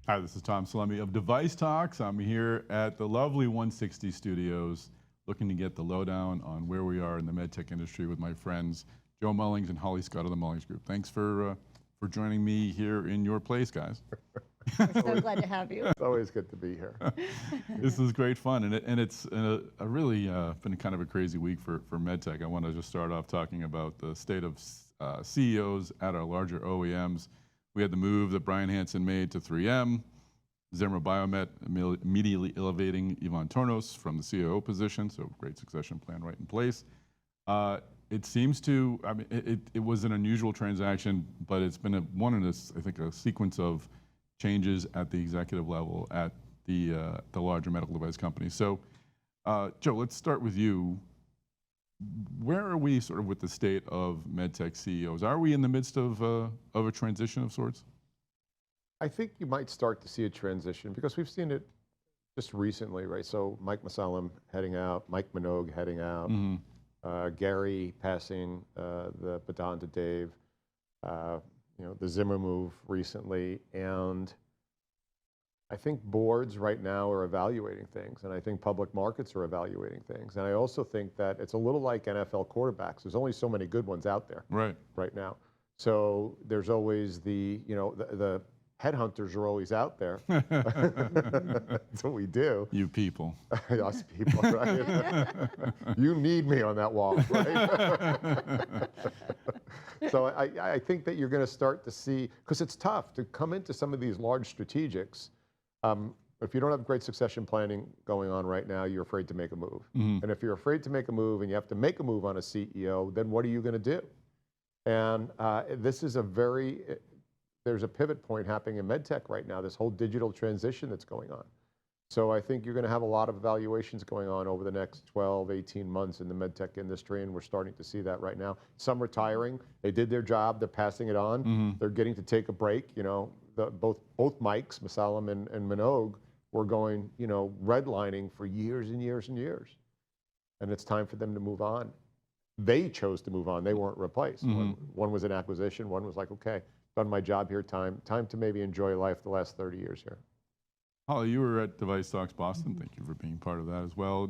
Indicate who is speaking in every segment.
Speaker 1: Hi, this is Tom Salemi of DeviceTalks. I'm here at the lovely 160 Studios, looking to get the lowdown on where we are in the medtech industry with my friends Joe Mullings and Holly Scott of the Mullings Group. Thanks for joining me here in your place, guys.
Speaker 2: We're so glad to have you.
Speaker 3: It's always good to be here.
Speaker 1: This is great fun, and it's a really been kind of a crazy week for medtech. I want to just start off talking about the state of CEOs at our larger OEMs. We had the move that Brian Hansen made to 3M, Zimmer Biomet immediately elevating Ivan Tornos from the COO position, so great succession plan right in place. It seems to, I mean, it was an unusual transaction, but it's been I think a sequence of changes at the executive level at the larger medical device companies. So, Joe, let's start with you. Where are we sort of with the state of medtech CEOs? Are we in the midst of a transition of sorts?
Speaker 3: I think you might start to see a transition because we've seen it just recently, right? So Mike Mussallem heading out, Mike Minogue heading out, Gary passing the baton to Dave, you know, the Zimmer move recently, and I think boards right now are evaluating things, and I think public markets are evaluating things. And I also think that it's a little like NFL quarterbacks. There's only so many good ones out there right now. So there's always the headhunters are always out there. That's what we do.
Speaker 1: You people.
Speaker 3: Us people, right? You need me on that wall, right? So I think that you're going to start to see, because it's tough to come into some of these large strategics. If you don't have great succession planning going on right now, you're afraid to make a move. And if you're afraid to make a move and you have to make a move on a CEO, then what are you going to do? And this is there's a pivot point happening in medtech right now, this whole digital transition that's going on. So I think you're going to have a lot of evaluations going on over the next 12, 18 months in the medtech industry, and we're starting to see that right now. Some retiring, they did their job, they're passing it on, they're getting to take a break. You know, both Mikes, Mussallem and Minogue, were going, you know, redlining for years and years and years. And it's time for them to move on. They chose to move on, they weren't replaced. One was an acquisition, one was like, okay, done my job here, time to maybe enjoy life the last 30 years here.
Speaker 1: Holly, you were at DeviceTalks Boston. Thank you for being part of that as well.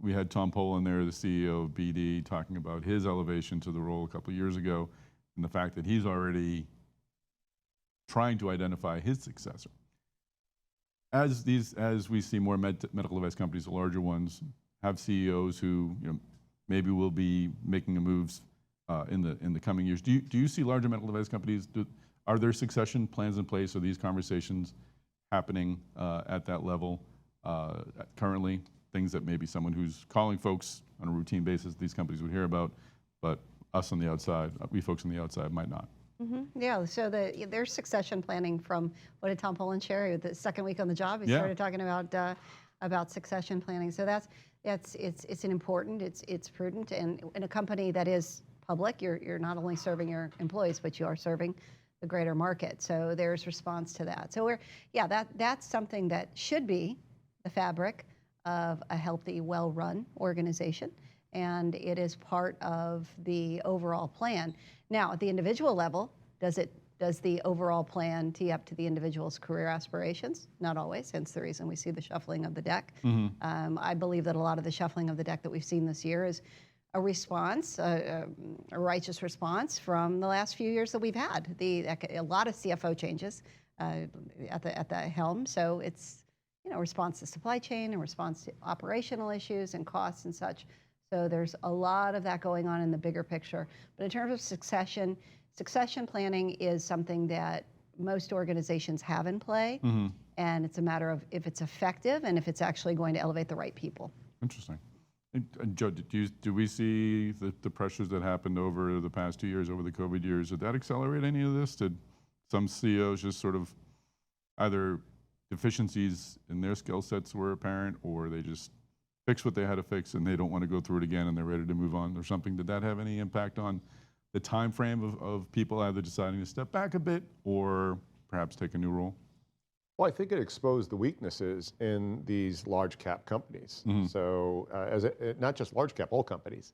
Speaker 1: We had Tom Poland there, the CEO of BD, talking about his elevation to the role a couple of years ago, and the fact that he's already trying to identify his successor. As we see more medical device companies, the larger ones, have CEOs who, you know, maybe will be making moves in the coming years. Do you see larger medical device companies? Are there succession plans in place? Are these conversations happening at that level currently? Things that maybe someone who's calling folks on a routine basis, these companies would hear about, but us on the outside, we folks on the outside might not.
Speaker 2: Yeah, so there's succession planning from, what did Tom Poland share? The second week on the job, he started talking about succession planning. So it's important, it's prudent, and in a company that is public, you're not only serving your employees, but you are serving the greater market. So there's response to that. So that's something that should be the fabric of a healthy, well-run organization, and it is part of the overall plan. Now, at the individual level, does the overall plan tee up to the individual's career aspirations? Not always, hence the reason we see the shuffling of the deck. I believe that a lot of the shuffling of the deck that we've seen this year is a response, a righteous response from the last few years that we've had. A lot of CFO changes at the helm, so it's, you know, response to supply chain and response to operational issues and costs and such. So there's a lot of that going on in the bigger picture. But in terms of succession planning is something that most organizations have in play, and it's a matter of if it's effective and if it's actually going to elevate the right people.
Speaker 1: Interesting. And Joe, do we see the pressures that happened over the past 2 years, over the COVID years, did that accelerate any of this? Did some CEOs just sort of either deficiencies in their skill sets were apparent, or they just fixed what they had to fix and they don't want to go through it again and they're ready to move on or something? Did that have any impact on the time frame of people either deciding to step back a bit or perhaps take a new role?
Speaker 3: Well, I think it exposed the weaknesses in these large cap companies. So not just large cap, all companies.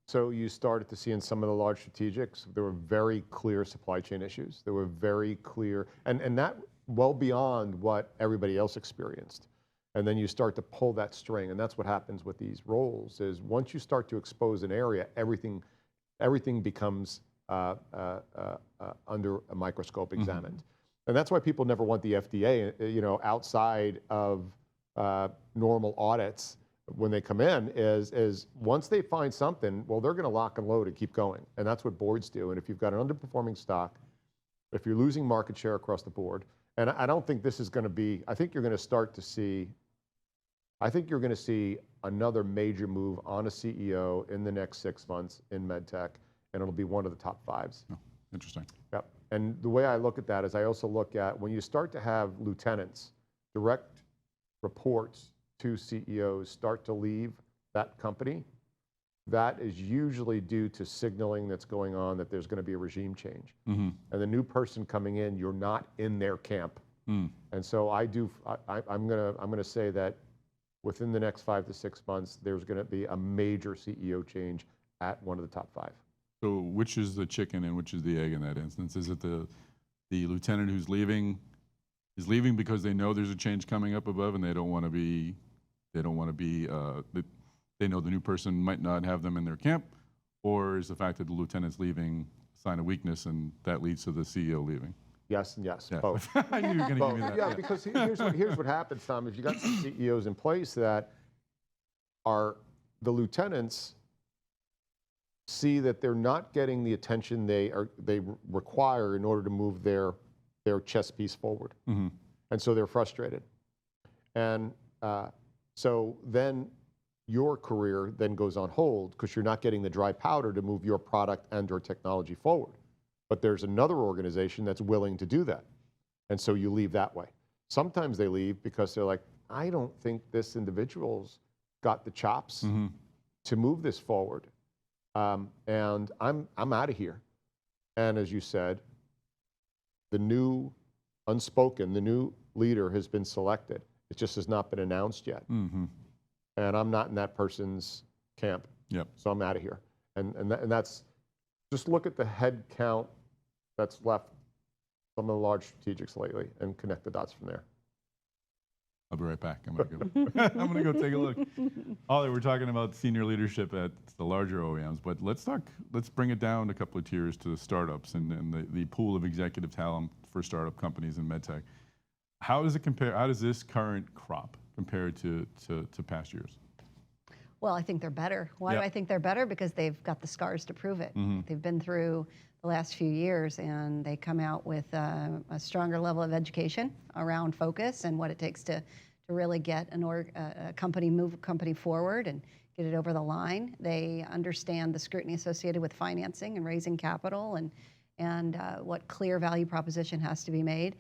Speaker 3: So you started to see in some of the large strategics, there were very clear supply chain issues. There were very clear, and that well beyond what everybody else experienced. And then you start to pull that string, and that's what happens with these roles, is once you start to expose an area, everything becomes under a microscope examined. And that's why people never want the FDA, outside of normal audits when they come in, is once they find something, well, they're gonna lock and load and keep going. And that's what boards do. And if you've got an underperforming stock, if you're losing market share across the board, and I don't think this is gonna be, I think you're gonna see another major move on a CEO in the next 6 months in medtech, and it'll be one of the top 5s.
Speaker 1: Oh, interesting.
Speaker 3: Yep. And the way I look at that is I also look at when you start to have lieutenants, direct reports to CEOs start to leave that company, that is usually due to signaling that's going on that there's going to be a regime change. And the new person coming in, you're not in their camp. And so I'm going to say that within the next 5 to 6 months, there's going to be a major CEO change at one of the top 5.
Speaker 1: So which is the chicken and which is the egg in that instance? Is it the lieutenant who's leaving is leaving because they know there's a change coming up above and they know the new person might not have them in their camp, or is the fact that the lieutenant's leaving a sign of weakness and that leads to the CEO leaving?
Speaker 3: Yes and yes,
Speaker 1: Yeah.
Speaker 3: both.
Speaker 1: I knew you were going to give me that.
Speaker 3: Yeah, because here's what happens, Tom, is you got some CEOs in place that are, the lieutenants see that they're not getting the attention they require in order to move their chess piece forward. And so they're frustrated. And so then your career then goes on hold because you're not getting the dry powder to move your product and or technology forward. But there's another organization that's willing to do that. And so you leave that way. Sometimes they leave because they're like, I don't think this individual's got the chops to move this forward. And I'm out of here. And as you said, the new leader has been selected. It just has not been announced yet. And I'm not in that person's camp.
Speaker 1: Yep.
Speaker 3: So I'm out of here. And that's, just look at the head count that's left from the large strategics lately and connect the dots from there.
Speaker 1: I'll be right back. I'm gonna go take a look. Ollie, we're talking about senior leadership at the larger OEMs, but let's bring it down a couple of tiers to the startups and the pool of executive talent for startup companies in medtech. How does it compare? How does this current crop compare to past years?
Speaker 2: Well, I think they're better. Why do I think they're better? Because they've got the scars to prove it. They've been through the last few years, and they come out with a stronger level of education around focus and what it takes to really get a company forward and get it over the line. They understand the scrutiny associated with financing and raising capital and what clear value proposition has to be made.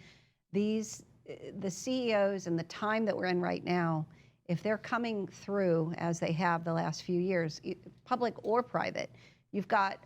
Speaker 2: The CEOs and the time that we're in right now, if they're coming through as they have the last few years, public or private, you've got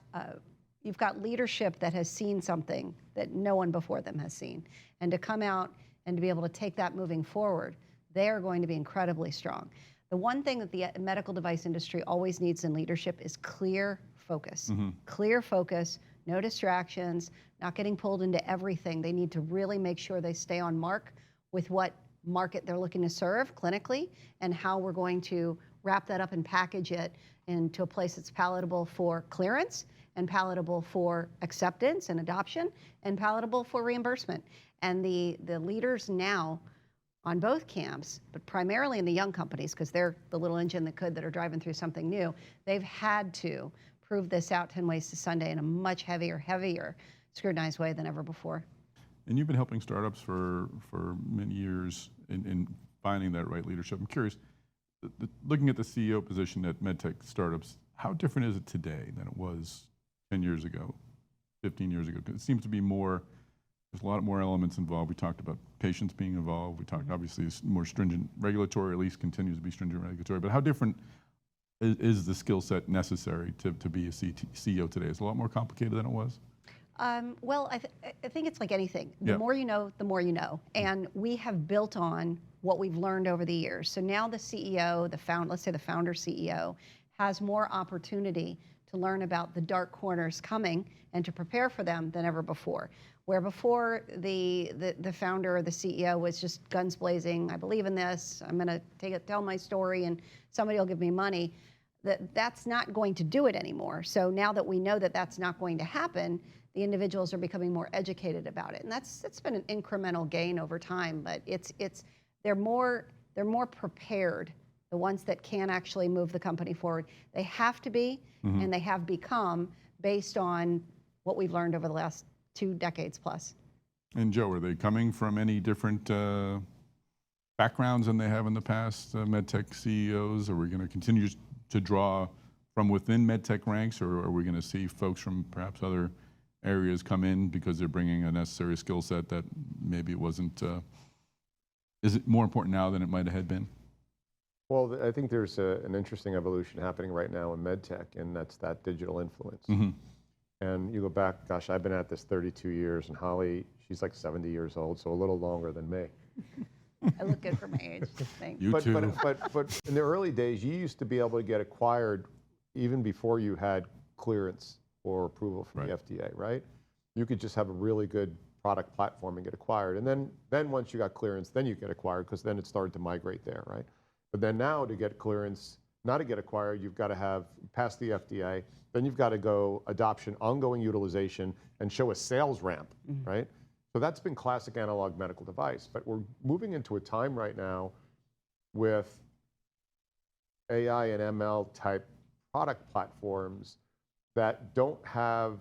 Speaker 2: leadership that has seen something that no one before them has seen. And to come out and to be able to take that moving forward, they are going to be incredibly strong. The one thing that the medical device industry always needs in leadership is clear focus. Clear focus, no distractions, not getting pulled into everything. They need to really make sure they stay on mark with what market they're looking to serve clinically and how we're going to wrap that up and package it into a place that's palatable for clearance and palatable for acceptance and adoption and palatable for reimbursement. And the leaders now on both camps, but primarily in the young companies, because they're the little engine that are driving through something new, they've had to prove this out 10 ways to Sunday in a much heavier scrutinized way than ever before.
Speaker 1: And you've been helping startups for many years in finding that right leadership. I'm curious, looking at the CEO position at medtech startups, how different is it today than it was 10 years ago, 15 years ago? Because it seems to be there's a lot more elements involved. We talked about patients being involved. We talked, obviously, more stringent regulatory, or at least continues to be stringent regulatory. But how different is the skill set necessary to be a CEO today? It's a lot more complicated than it was?
Speaker 2: Well, I think it's like anything. The more you know, the more you know. And we have built on what we've learned over the years. So now the CEO, let's say the founder CEO, has more opportunity to learn about the dark corners coming and to prepare for them than ever before. Where before the founder or the CEO was just guns blazing, I believe in this, I'm going to tell my story and somebody will give me money, that's not going to do it anymore. So now that we know that that's not going to happen, the individuals are becoming more educated about it. And that's been an incremental gain over time, but they're more prepared, the ones that can actually move the company forward. They have to be, and they have become based on what we've learned over the last 2 decades plus.
Speaker 1: And Joe, are they coming from any different backgrounds than they have in the past, medtech CEOs? Are we going to continue to draw from within medtech ranks, or are we going to see folks from perhaps other areas come in because they're bringing a necessary skill set that maybe it wasn't, is it more important now than it might have been?
Speaker 3: Well, I think there's an interesting evolution happening right now in medtech, and that's that digital influence. And you go back, gosh, I've been at this 32 years, and Holly, she's like 70 years old, so a little longer than me.
Speaker 2: I look good for my age, thanks.
Speaker 1: You too.
Speaker 3: But in the early days, you used to be able to get acquired even before you had clearance or approval from the FDA, right? You could just have a really good product platform and get acquired. And then once you got clearance, then you get acquired, because then it started to migrate there, right? But then now to get clearance, not to get acquired, you've got to have passed the FDA, then you've got to go adoption, ongoing utilization, and show a sales ramp, right? So that's been classic analog medical device. But we're moving into a time right now with AI and ML type product platforms that don't have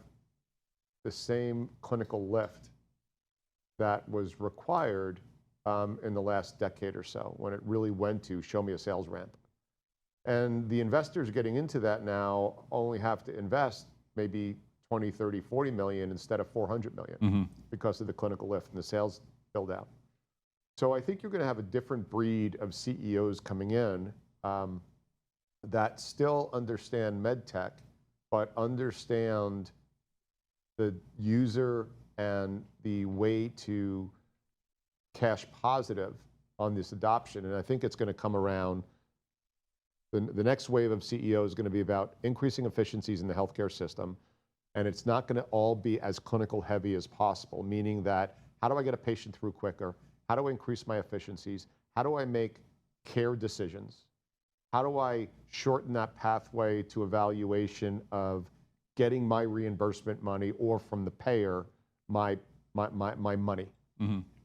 Speaker 3: the same clinical lift that was required in the last decade or so, when it really went to show me a sales ramp. And the investors getting into that now only have to invest maybe 20, 30, 40 million instead of 400 million because of the clinical lift and the sales build out. So I think you're going to have a different breed of CEOs coming in that still understand medtech, but understand the user and the way to cash positive on this adoption. And I think it's going to come around. The next wave of CEO is going to be about increasing efficiencies in the healthcare system. And it's not going to all be as clinical heavy as possible, meaning that how do I get a patient through quicker? How do I increase my efficiencies? How do I make care decisions? How do I shorten that pathway to evaluation of getting my reimbursement money, or from the payer, my money?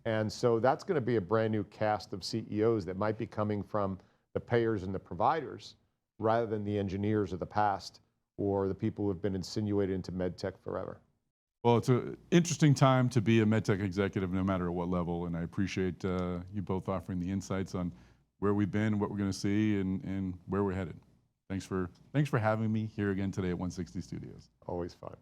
Speaker 3: And so that's going to be a brand new cast of CEOs that might be coming from the payers and the providers, rather than the engineers of the past or the people who have been insinuated into medtech forever.
Speaker 1: Well, it's an interesting time to be a medtech executive, no matter at what level, and I appreciate you both offering the insights on where we've been, what we're going to see, and where we're headed. Thanks for having me here again today at 160 Studios.
Speaker 3: Always fun.